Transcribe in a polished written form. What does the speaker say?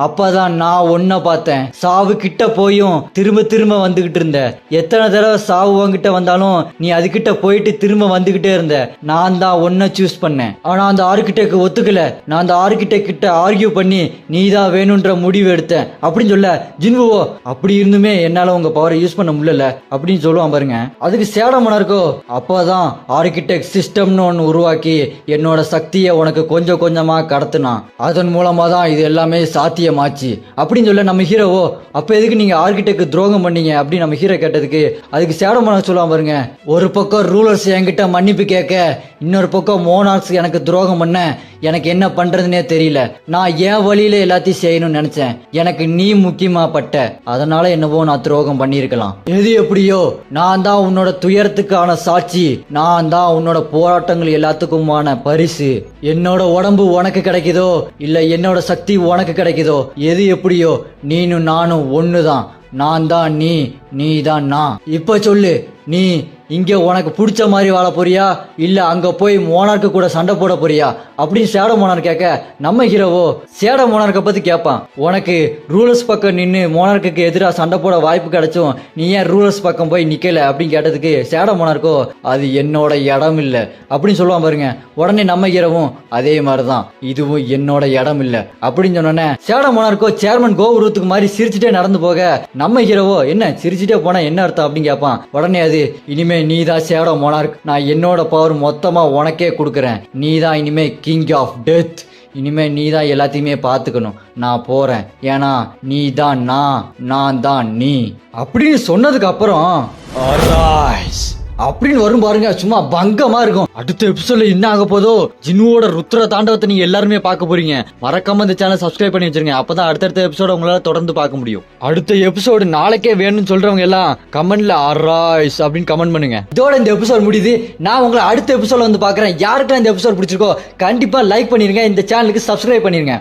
அப்பதான் நான் ஒன்ன பார்த்தேன். சாவு கிட்ட போயும் திரும்ப திரும்ப வந்துகிட்டு இருந்த. எத்தனை தடவை சாவு உன்கிட்ட வந்தாலும் நீ அதுகிட்ட போயிட்டு திரும்ப வந்துகிட்டே இருந்த. நான் தான் ஒன்ன சூஸ் பண்ணேன். ஆனா அந்த ஆர்கிடெக்ட் ஒத்துக்கல. நான் அந்த ஆர்கிடெக்ட் கிட்ட ஆர்கியூ பண்ணி நீ தான் வேணும்ன்ற முடிவு எடுத்தேன் அப்படின்னு சொல்ல, ஜின்வோ அப்படி இருந்துமே என்னால உங்க பவரை யூஸ் பண்ண முடியல அப்படின்னு சொல்லுவான் பாருங்க. அதுக்கு சேடமனா இருக்கோ, அப்பதான் ஆர்கிடெக்ட் சிஸ்டம்னு ஒன்று உருவாக்கி என்னோட சக்தியை உனக்கு கொஞ்சம் கொஞ்சமா கடத்தினான். அதன் மூலமா தான் இது எல்லாமே சாத்தியமாச்சு அப்படின்னு சொல்ல நம்ம ஹீரோவோ, அப்ப எதுக்கு நீங்க ஆர்கிடெக்ட் துரோகம் பண்ணீங்க அப்படின்னு நம்ம ஹீரோ கேட்டதுக்கு அதுக்கு சேடமனா சொல்லுவான் பாருங்க. ஒரு பக்கம் ரூலர்ஸ் என்கிட்ட மன்னிப்பு கேட்க, இன்னொரு பக்கம் மோனார்க்ஸ் எனக்கு துரோகம் பண்ண, எனக்கு என்ன பண்றதுன்னே தெரியல. நான் என் வழியில எல்லாத்தையும் செய்யணும்னு நினைச்சேன். எனக்கு நீ முக்கியமா பட்ட, அதனால என்னவோ நான் துரோகம் பண்ணியிருக்கலாம். எது எப்படியோ நான் தான் உன்னோட துயரத்துக்கான சாட்சி. நான் தான் உன்னோட போராட்டங்கள் எல்லாத்துக்குமான பரிசு. என்னோட உடம்பு உனக்கு கிடைக்குதோ இல்ல என்னோட சக்தி உனக்கு கிடைக்குதோ, எது எப்படியோ நீனும் நானும் ஒண்ணுதான். நான் தான் நீ தான் நான். இப்ப சொல்லு, நீ இங்க உனக்கு பிடிச்ச மாதிரி வாழ போறியா இல்ல அங்க போய் மோனார்க்கு கூட சண்டை போட போறியா அப்படின்னு சேட மோனார் கேட்க, நம்ம ஹீரோவோ சேட மோனார்க்க பத்தி கேட்பான். உனக்கு ரூலர்ஸ் பக்கம் நின்று மோனார்க்கு எதிராக சண்டை போட வாய்ப்பு கிடைச்சும் நீ ஏன் ரூலர்ஸ் பக்கம் போய் நிக்கல அப்படின்னு கேட்டதுக்கு சேட மோனார்க்கோ, அது என்னோட இடம் இல்ல அப்படின்னு சொல்லுவான் பாருங்க. உடனே நம்ம ஹீரோவும் அதே மாதிரிதான், இதுவும் என்னோட இடம் இல்ல அப்படின்னு சொன்னோன்னே சேட மோனார்க்கோ சேர்மன் கோபுரத்துக்கு மாதிரி சிரிச்சுட்டே நடந்து போக, நம்ம ஹீரோவோ என்ன சிரிச்சுட்டே போனா என்ன அர்த்தம் அப்படின்னு கேட்பான். உடனே அது, இனிமே நீ தான் சேடோ மோனார்க், நான் என்னோட பவர் மொத்தமா உனக்கே கொடுக்குறேன். நீ தான் இனிமே கிங் ஆஃப் டெத். இனிமே நீ தான் எல்லாத்தையுமே பார்த்துக்கணும். நான் போறேன். ஏன்னா நீ தான் நான் தான் நீ அப்படின்னு சொன்னதுக்கு அப்புறம் அப்படின்னு வரும் பாருங்க, சும்மா பங்கமா இருக்கும். அடுத்த எபிசோட்ல என்ன ஆக போதோ, ஜின்னுவோட ருத்ர தாண்டவத்தை நீங்க எல்லாருமே பார்க்க போறீங்க. மறக்காம இந்த சேனல் சப்ஸ்கிரைப் பண்ணி வச்சிருங்க. அப்பதான் அடுத்தடுத்த எபிசோட உங்களால தொடர்ந்து பார்க்க முடியும். அடுத்த எபிசோடு நாளைக்கே வேணும்னு சொல்றவங்க எல்லாம் கமெண்ட்ல அராய்ஸ் அப்படின்னு கமெண்ட் பண்ணுங்க. இதோட இந்த எபிசோட் முடியுது. நான் உங்களை அடுத்த எபிசோட வந்து பாக்குறேன். யாருக்கெல்லாம் இந்த எபிசோட் பிடிச்சிருக்கோ கண்டிப்பா லைக் பண்ணிருங்க. இந்த சேனலுக்கு சப்ஸ்கிரைப் பண்ணிருங்க.